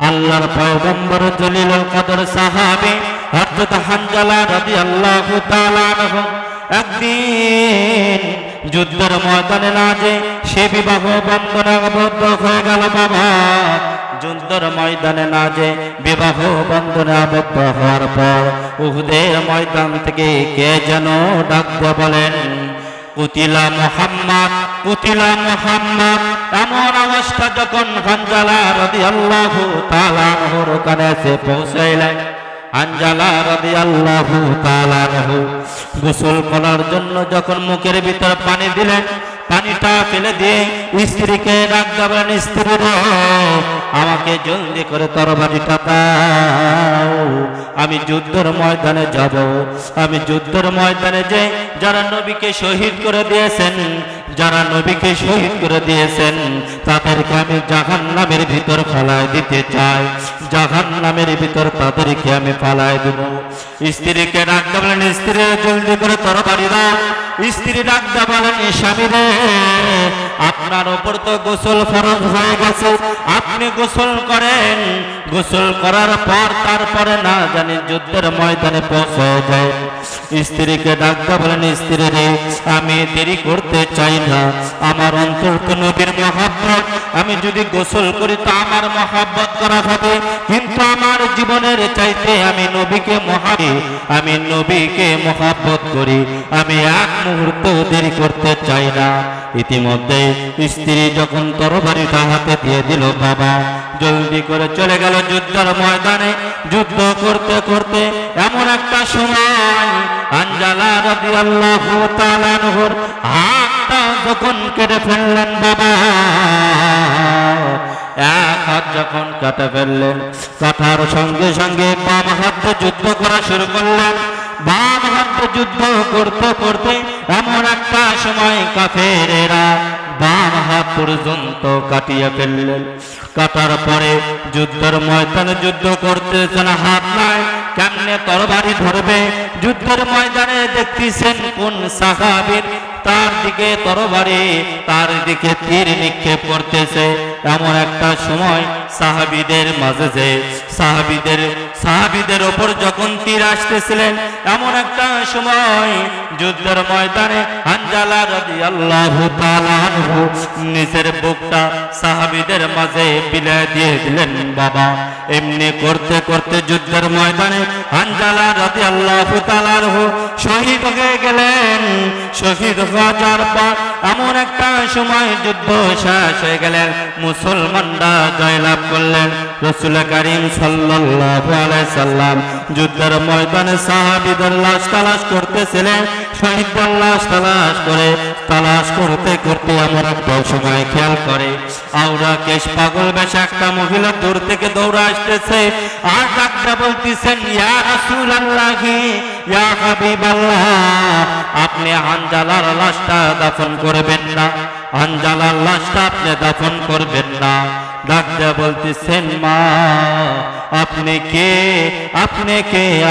আল্লাহর পয়গম্বর জলিলুল কদর সাহাবী হযরত হানজালা রাদিয়াল্লাহু তাআলা আনহু একদিন যুদ্ধের ময়দানে না যে সে বিবাহ বন্ধনে আবদ্ধ হয়ে গেল। বাবা, যুদ্ধের ময়দানে না যে বিবাহ বন্ধনে আবদ্ধ হওয়ার পর উহুদের ময়দান থেকে কে যেন ডাক দিয়ে বলেন, কুতিলা মুহাম্মদ, কুতিলা মুহাম্মদ। এমন অবস্থা যখন হানজালা রাদিয়াল্লাহু তাআলা আনহুর কানে এসে পৌঁছাইলেন, হানজালা রাদিয়াল্লাহু তাআলা আনহু গোসল করার জন্য যখন মুখের ভিতর পানি দিলেন, পানিটা ফেলে দিয়ে স্ত্রীকে ডাক দেবেন, স্ত্রী রে, আমাকে জলদি করে তরবারিটা দাও, আমি যুদ্ধের ময়দানে যাব। আমি যুদ্ধের ময়দানে যে যারা নবীকে শহীদ করে দিয়েছেন, যারা নবীকে শহীদ করে দিয়েছেন তাদেরকে আমি জাহান্নামের ভিতর ফেলায় দিতে চাই, জাহান্নামের ভিতর তাদেরকে আমি ফেলায় দেব। স্ত্রীকে ডাক দেবেন, স্ত্রী জলদি করে তরবারি দাও। স্ত্রী ডাক দিয়ে বলেন, স্বামী রে, আপনার উপর তো গোসল ফরজ হয়ে গেছে, আপনি গোসল করেন। গোসল করার পর তারপরে না জানি যুদ্ধের ময়দানে পৌঁছে যায়। স্ত্রীকে ডাক দিয়ে বলেন, স্ত্রী রে, আমি দেরি করতে চাই না, আমার অন্তর তো নবীর মহব্বত, আমি যদি গোসল করি তো আমার মহব্বত করা হবে, কিন্তু আমার জীবনের চাইতে আমি নবীকে আমি নবীকে মহব্বত করি, আমি এক মুহূর্ত দেরি করতে চাই না। ইতিমধ্যে স্ত্রী যখন তরবারিটা হাতে দিয়ে দিল, বাবা জলদি করে চলে গেল যুদ্ধের ময়দানে। যুদ্ধ করতে করতে এমন একটা সময় হানজালা রাদিয়াল্লাহু তাআলা আনহুর হাতটা যখন কেটে ফেললেন, বাবা এক হাত যখন কেটে ফেললেন, কাটার সঙ্গে সঙ্গে বাম হাতে যুদ্ধ করা শুরু করলেন। বাম হাতে যুদ্ধ করতে করতে এমন একটা সময় কাফেরেরা বাম হাত পর্যন্ত কাটিয়ে ফেললেন। কাটার পরে যুদ্ধের ময়দানে যুদ্ধ করতেছেন, হাত নাই, কেমনে তরবারি ধরবে? যুদ্ধের ময়দানে দেখতেছেন কোন সাহাবীর তার দিকে তরবারি, তার দিকে তীর নিক্ষেপ করতেছে। এমন একটা সময় সাহাবীদের মাঝে যে সাহাবীদের ওপর যখন তীর আসতেছিলেন, এমন একটা সময় যুদ্ধের ময়দানে হানজালা রাদিয়াল্লাহু তাআলা আনহু নিজের বুকটা সাহাবীদের মাঝে বিলিয়ে দিয়ে দিলেন। বাবা এমনি করতে করতে যুদ্ধের ময়দানে হানজালা রাদিয়াল্লাহু তাআলা আনহু শহীদ হয়ে গেলেন। শহীদ হওয়ার পর এমন একটা সময় যুদ্ধ শেষ হয়ে গেলেন, মুসলমানরা জয়লাভ করলেন। রাসূল কারীম সাল্লাল্লাহু আলাইহি সাল্লাম যুদ্ধের ময়দানে সাহাবীদের লাশ তালাশ করতেছিলেন। শহীদদের লাশ তালাশ করতে করতে এমন একটা সময় খেয়াল করে আওরা কেশ পাগল বেশ একটা মহিলা দূর থেকে দৌড়ে আসতেছে, আর ডাকটা বলতেছেন, ইয়া রাসূলুল্লাহ, ইয়া হাবিবাল্লাহ, আপনি হানজালার লাশটা দাফন করবেন না, হানজালার লাশটা আপনি দাফন করবেন না। ডাকটা বলতেছেন, মা আপনি কে?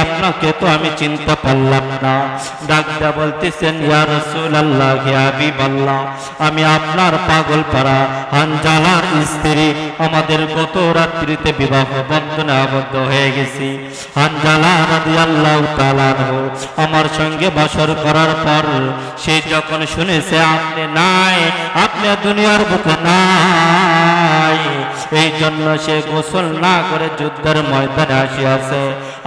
আপনাকে তো আমি চিনতে পারলাম না। ডাকটা বলতেছেন, ইয়া রাসূলুল্লাহ, ইয়া হাবিবাল্লাহ, আমি আপনার পাগল পাড়া হানজালার স্ত্রী, আমাদের গত রাত্রিতে বিবাহ বন্ধনে আবদ্ধ হয়ে গেছি। হানজালা রাদিয়াল্লাহু তাআলা আনহু আমার সঙ্গে বাসর করার পর সে যখন শুনেছে আপনি নাই, আপনি দুনিয়ার বুকে নাই, এই জন্য সে গোসল না করে যুদ্ধের ময়দানে আসিয়াছে।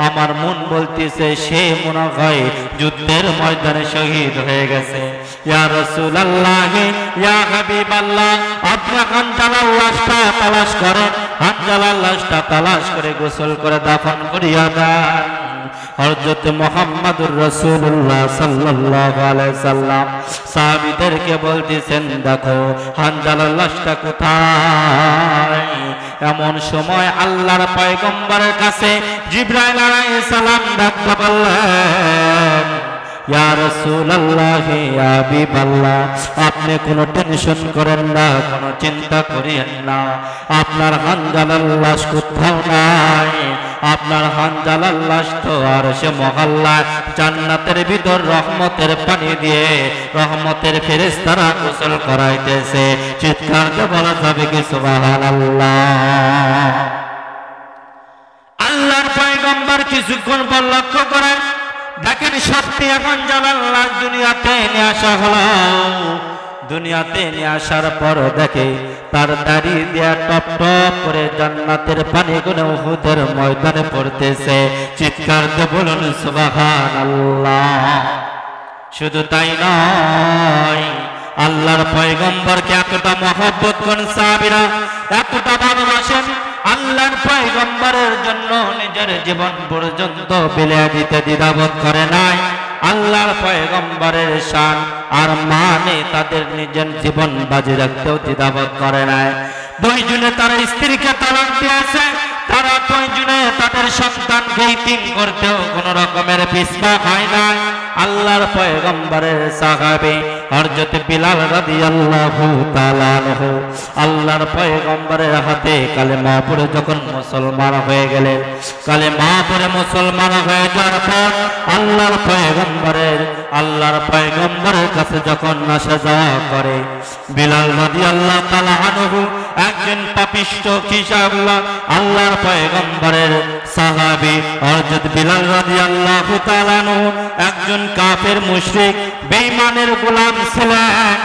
আমার মন বলতেছে সে মনে হয় যুদ্ধের ময়দানে শহীদ হয়ে গেছে। ইয়া রাসূলুল্লাহ, ইয়া হাবিবাল্লাহ, আপনি হানজালার লাশটা তালাশ করেন, হানজালার লাশটা তালাশ করে গোসল করে দাফন করিয়া দেন। হযরত মুহাম্মদুর রাসূলুল্লাহ সাল্লাল্লাহু আলাইহি সাল্লাম সাহাবীদেরকে বলতেছেন, দেখো হানজালার লাশটা কোথায়? এমন সময় আল্লাহর পয়গম্বরের কাছে জিবরাইল আলাইহিস সালাম ডাকতে বললেন, ইয়া রাসূলুল্লাহ, ইয়া হাবিবাল্লাহ, আপনি কোনো টেনশন করেন না, কোনো চিন্তা করেন না, আপনার হানজালার লাশ কোথাও নাই। আপনার হানজালার লাশ তো আর সে মহল্লা জান্নাতের ভিতর রহমতের পানি দিয়ে রহমতের ফেরেশতারা গোসল করাইতেছে। চিৎকার দিয়ে বলা যাবে কি সুবহানাল্লাহ। কিছুক্ষণ পর লক্ষ্য করেন, দেখেন সত্যি এখন জালাল্লাহ দুনিয়াতে নিয়ে আসা হলো। দুনিয়াতে নিয়ে আসার পর দেখে তার দাড়ি দিয়া টপ টপ করে জান্নাতের পানিগুলো উহুদের ময়দানে পড়তেছে। চিৎকার দিয়ে বলুন সুবহানাল্লাহ। শুধু তাই নয়, আল্লাহর পয়গম্বরকে এতটা মহব্বত করেন সাহাবীরা, এতটা ভালোবাসেন, আল্লাহর পয়গম্বরের জন্য নিজের জীবন পর্যন্ত বিলিয়ে দিতে দ্বিধাবোধ করে নাই। আল্লাহর পয়গম্বরের শান আর মানে তাদের নিজের জীবন বাজি রাখতেও দ্বিধাবোধ করে নাই। দুইজনে তার স্ত্রীকে তালাক দিয়েছে, তারা দুইজনে তাদের সন্তানকে ইতিম করতেও কোন রকমের পিছপা হয় না। আল্লাহর পয়গম্বরের সাহাবী হযরত বিলাল রাদিয়াল্লাহু তাআলা আনহু আল্লাহর পয়গম্বরের হাতে কালেমা পড়ে যখন মুসলমান হয়ে গেলেন, কালেমা পড়ে মুসলমান হয়ে যাওয়ার পর আল্লাহর পয়গম্বরের কাছে যখন আসা যাওয়া করে, বিলাল রাদিয়াল্লাহু তাআলা আনহু একজন পাপিষ্ঠ কিসাবুল্লাহ আল্লাহর পয়গম্বরের সাহাবী হযরত বিলাল রাদিয়াল্লাহু তাআলা আনহু একজন কাফের মুশরিক বেঈমানের গোলাম ছিলেন।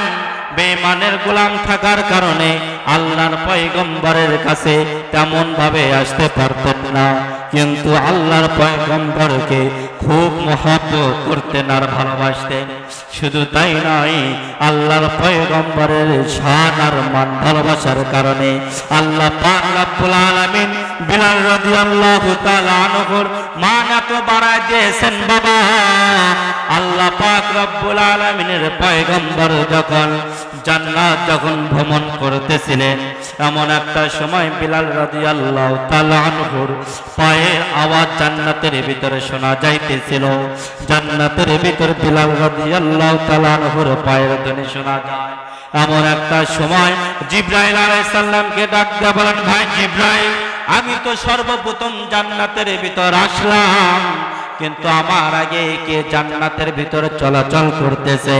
বেঈমানের গোলাম থাকার কারণে আল্লাহর পয়গম্বরের কাছে তেমন ভাবে আসতে পারতেন না, কিন্তু আল্লাহর পয়গম্বরকে খুব মহব্বত করতেন আর ভালোবাসতেন। শুধু তাই নয়, আল্লাহর পয়গম্বরের শান আর মান ভালোবাসার কারণে আল্লাহ পাক রব্বুল আলামিন বিলাল রাদিয়াল্লাহু তাআলা আনহুর মান এত বাড়ায় দিয়েছেন বাবা। আল্লাহ পাক রব্বুল আলামিনের পয়গম্বর যখন জান্নাত যখন ভ্রমণ করতেছিলেন, এমন একটা সময় বিলাল রাদিয়াল্লাহু তাআলা আনহুর পায়ের আওয়াজ জান্নাতের ভিতরে শোনা যাইতেছিল। জান্নাতের ভিতর বিলাল রাদিয়াল্লাহু তাআলা আনহুর পায়ের ধ্বনি শোনা যায়। এমন একটা সময় জিবরাইল আলাইহিস সালামকে ডাক দিয়ে বলেন, ভাই জিবরাইল, আমি তো সর্বপ্রথম জান্নাতের ভিতর আসলাম, কিন্তু আমার আগে কে জান্নাতের ভিতরে চলাচল করতেছে?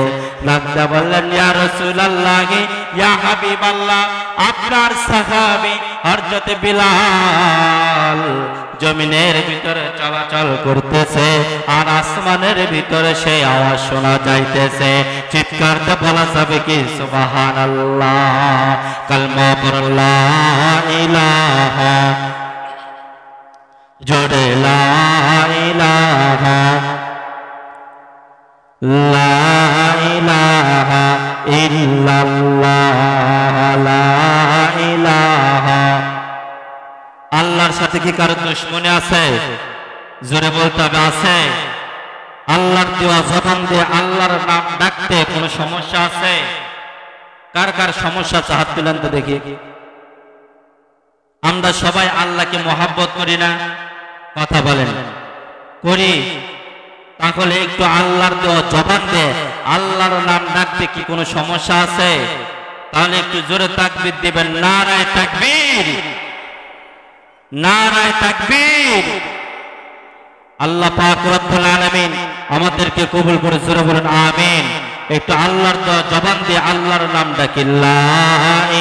ডাকতে বললেন, ইয়া রাসূলুল্লাহ, ইয়া হাবিবাল্লাহ, আপনার সাহাবী হযরত বিলাল জমিনের ভিতরে চলাচল করতেছে আর আসমানের ভিতরে সেই আওয়াজ শোনা যাইতেছে। চিৎকার দিয়ে বলা যাবে কি সুবহানাল্লাহ? কালমা পড়ো লা ইলাহা, জোরে লা ইলাহা, লা ইলাহা ইল্লাল্লাহ, লা ইলাহা। আল্লাহর সাথে কি কারো দুশমনী আছে? জোরে বলতে হবে, আছে? আল্লাহর দেওয়া জবান দিয়ে আল্লাহর নাম ডাকতে কোনো সমস্যা আছে? কার কার সমস্যা আছে হাত তুলেন তো দেখি। আমরা সবাই আল্লাহকে মহব্বত করি না? কথা বলেন, করি? তাহলে একটু আল্লাহর দেওয়া জবান দিয়ে আল্লাহর নাম ডাকতে কি কোনো সমস্যা আছে? তাহলে একটু জোরে তাকবীর দিবেন। নারায়ে তাকবীর, নারায়ে তাকবীর। আল্লাহ পাক রব্বুল আলামিন আমাদেরকে কবুল করে জোরে বলেন আমিন। একটু আল্লাহর দেওয়া জবান দিয়ে আল্লাহর নাম ডাকি, লা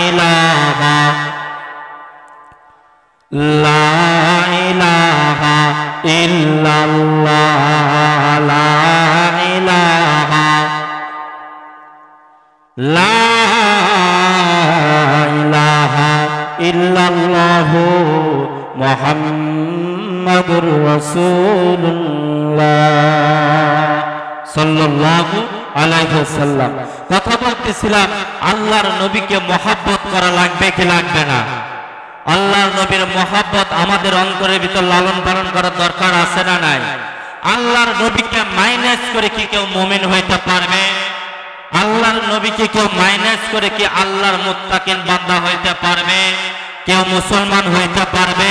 ইলাহা, লা ইলাহা ইল্লাল্লাহ, লা ইলাহা, লা ইলাহা ইল্লাল্লাহ মুহাম্মাদুর রাসূলুল্লাহ সাল্লাল্লাহু আলাইহি ওয়াসাল্লাম। কথা বলতেছিলাম, আল্লাহর নবীকে মহব্বত করা লাগবে কি লাগবে না? আল্লাহর নবীর মহব্বত আমাদের অন্তরের ভিতর লালন পালন করার দরকার আছে না নাই? আল্লাহর নবীকে মাইনাস করে কি কেউ মুমিন হইতে পারবে? আল্লাহর নবীকে কেউ মাইনাস করে কি আল্লাহর মুত্তাকিন বান্দা হইতে পারবে? কেউ মুসলমান হইতে পারবে?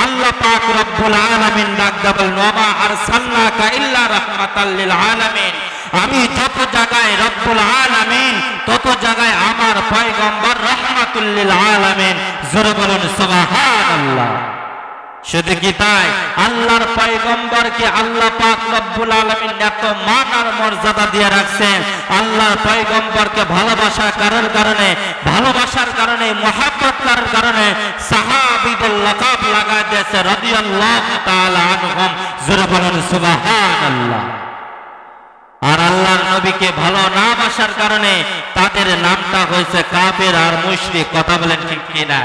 আল্লাহ পাক রব্বুল আলামিন ডাক দিয়ে বলেন, ওয়া মা আরসালনাকা ইল্লা রাহমাতাল লিল আলামিন। আমি যত জায়গায় রব্বুল আলামিন, তত জায়গায় আমার পয়গম্বর রাহমাতুল লিল আলামিন। জোরে বলুন সুবহানাল্লাহ। শুধু কি তাই, আল্লাহর পয়গম্বরকে আল্লাহ পাক রব্বুল আলামিন এত মান আর মর্যাদা দিয়ে রাখছেন। আল্লাহর পয়গম্বরকে ভালোবাসার কারণে মহব্বত করার কারণে সাহাবীদের লাকাব লাগায় দিয়েছে রাদিয়াল্লাহু তাআলা আনহুম। জোরে বলেন সুবহানাল্লাহ। আর আল্লাহর নবীকে ভালো না বাসার কারণে তাদের নামটা হয়েছে কাফের আর মুশরিক। কথা বলেন ঠিক কিনা?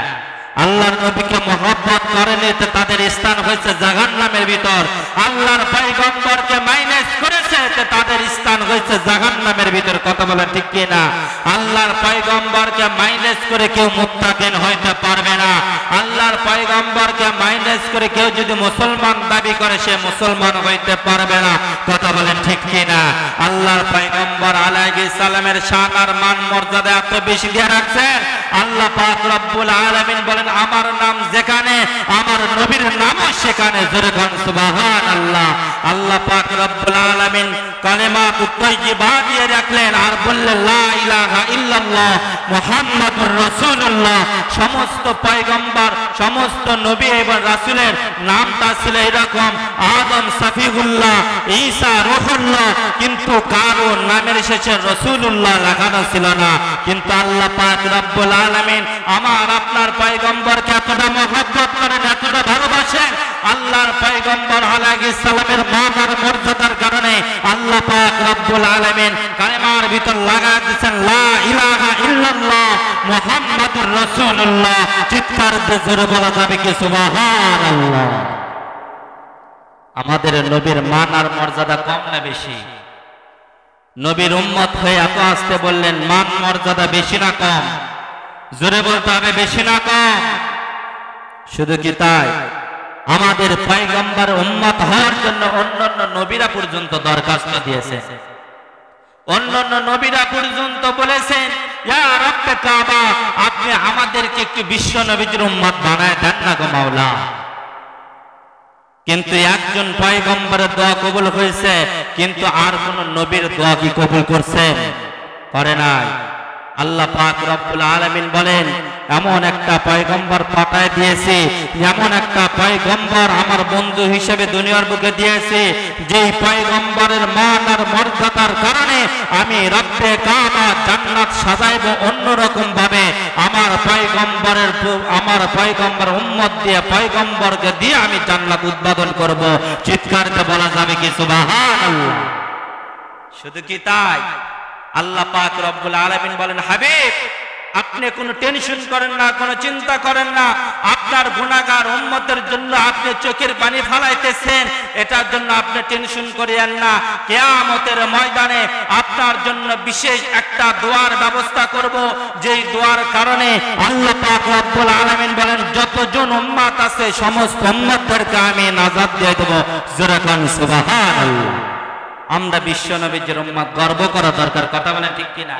আল্লাহর নবীকে মহব্বত করেন এতে তাদের স্থান হয়েছে জাহান্নামের ভিতর। আল্লাহর পয়গম্বরকে মাইনাস করেছে এতে তাদের স্থান হয়েছে জাহান্নামের ভিতর। কথা বলেন ঠিক কিনা? আল্লাহর পয়গম্বরকে মাইনাস করে কেউ মুত্তাকিন হইতে পারবে না। আল্লাহর পয়গম্বরকে মাইনাস করে কেউ যদি মুসলমান দাবি করে সে মুসলমান হইতে পারবে না। কথা বলেন ঠিক কিনা? আল্লাহর পয়গম্বর আলাইহিস সালামের শান আর মান মর্যাদা এত বেশি দিয়ে রাখছেন, আল্লাহ পাক রব্বুল আলামিন বলেন আমার নাম যেখানে আমার নবীর নামও সেখানে। জোরে বলেন সুবহানাল্লাহ। আল্লাহ পাক রব্বুল আলামিন কালেমাত তাইয়্যিবা দিয়ে রাখলেন আর বললেন লা ইলাহা ইল্লাল্লাহ মুহাম্মাদুর রাসূলুল্লাহ। সমস্ত পয়গম্বর সমস্ত নবী এবং রাসূলের নামটা ছিল এরকম, আদম সফিউল্লাহ, ঈসা রূহুল্লাহ, কিন্তু কারো নামের শেষে রাসূলুল্লাহ লাগানো ছিল না। কিন্তু আল্লাহ পাক রব্বুল আলামিন আমার আপনার পয়গম্বরকে এতটা মহব্বত করেন, এতটা ভালোবাসেন, আল্লাহর পয়গম্বর আলাইহিস সালামের মান আর মর্যাদার কারণে আল্লাহ পাক রব্বুল আলামিন কালেমার ভিতর লাগায় দিয়েছেন লা ইলাহা ইল্লাল্লাহ মুহাম্মাদুর রাসূলুল্লাহ। চিৎকার দিয়ে জোরে বলা যাবে কি সুবহানাল্লাহ? আমাদের নবীর মান আর মর্যাদা কম না বেশি? নবীর উম্মত হয়ে এত আসতে বললেন, মান মর্যাদা বেশি না কম? জোরে বলতে হবে বেশি না কম? শুধু কি তাই, আমাদের পয়গম্বর উম্মত হওয়ার জন্য অন্যান্য নবীরা পর্যন্ত দরখাস্ত দিয়েছে। অন্যান্য নবীরা পর্যন্ত বলেছেন ইয়া রব্বে কাবা, আপনি আমাদেরকে একটু বিশ্ব নবীর উম্মত বানায় দেন না গো মাওলা। কিন্তু একজন পয়গম্বরের দোয়া কবুল হয়েছে, কিন্তু আর কোন নবীর দোয়া কি কবুল করছেন? করে নাই। আল্লাহ পাক রব্বুল আলামিন বলেন এমন একটা পয়গম্বর পাঠায় দিয়েছে, এমন একটা পয়গম্বর আমার বন্ধু হিসেবে দুনিয়ার বুকে দিয়েছে, যেই পয়গম্বরের মান আর মর্যাদার কারণে আমি রব্বে কাবা জান্নাত সাজাইব অন্যরকম ভাবে। আমার পয়গম্বর উম্মত দিয়ে পয়গম্বরকে দিয়ে আমি জান্নাত উদ্বোধন করব। চিৎকার দিয়ে বলা যাবে কি সুবহানাল্লাহ? শুধু কি তাই, আল্লাহ পাক রব্বুল আলামিন বলেন হাবিব আপনি কোনো টেনশন করেন না, কোনো চিন্তা করেন না, আপনার গুনাহগার উম্মতের জন্য আপনি চোখের পানি ফেলাইতেছেন, এটার জন্য আপনি টেনশন করিয়েন না। কিয়ামতের ময়দানে আপনার জন্য বিশেষ একটা দোয়ার ব্যবস্থা করব, যেই দোয়ার কারণে আল্লাহ পাক রব্বুল আলামিন বলেন যতজন উম্মত আছে সমস্ত উম্মতদেরকে আমি নাজাত দিয়ে দেব। জোরে বলেন সুবহানাল্লাহ। আমরা বিশ্ব নবীর উম্মত গর্ব করা দরকার। কথা বলেন ঠিক কিনা?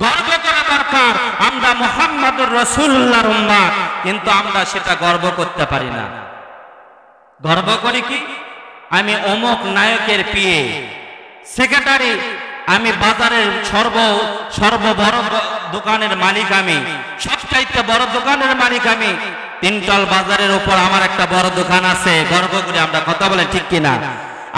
গর্ব করা দরকার। আমরা মুহাম্মাদুর রাসূলুল্লাহর উম্মত, কিন্তু আমরা সেটা গর্ব করতে পারি না। গর্ব করি কি, আমি অমুক নায়কের পিএ, সেক্রেটারি, আমি বাজারের সর্ব বড় দোকানের মালিক, আমি সবচাইতে বড় দোকানের মালিক, আমি তিনতল বাজারের উপর আমার একটা বড় দোকান আছে, গর্ব করি আমরা। কথা বলেন ঠিক কিনা?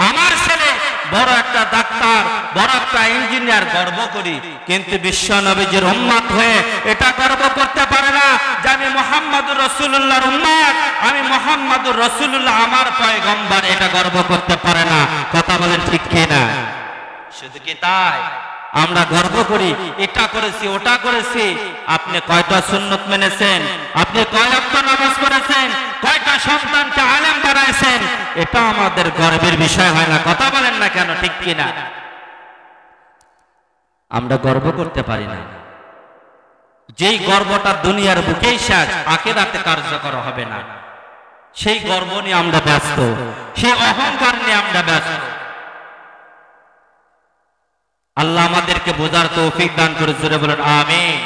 আমার ছেলে বড় একটা ডাক্তার, বড় একটা ইঞ্জিনিয়ার, গর্ব করি। কিন্তু বিশ্ব নবীর উম্মত হয়ে এটা গর্ব করতে পারে না যে আমি মুহাম্মাদুর রাসূলুল্লাহর উম্মত, আমি মুহাম্মাদুর রাসূলুল্লাহ আমার পয়গম্বর, এটা গর্ব করতে পারে না। কথা বলেন ঠিক কিনা? শুধু কি তাই, আমরা গর্ব করি এটা করেছি ওটা করেছি। আপনি কয়টা সুন্নত মেনেছেন? আপনি কয় ওয়াক্ত নামাজ পড়েছেন? কয়টা সন্তানকে আলেম বানাইছেন? এটা আমাদের গর্বের বিষয় হয় না। কথা বলেন না কেন? ঠিক কিনা? আমরা গর্ব করতে পারি না। যেই গর্বটা দুনিয়ার বুকেই শেষ, আখিরাতে কার্যকর হবে না, সেই গর্ব নিয়ে আমরা ব্যস্ত, সেই অহংকার নিয়ে আমরা ব্যস্ত। আল্লাহ আমাদেরকে বোঝার তৌফিক দান করে। জোরে বলেন আমিন।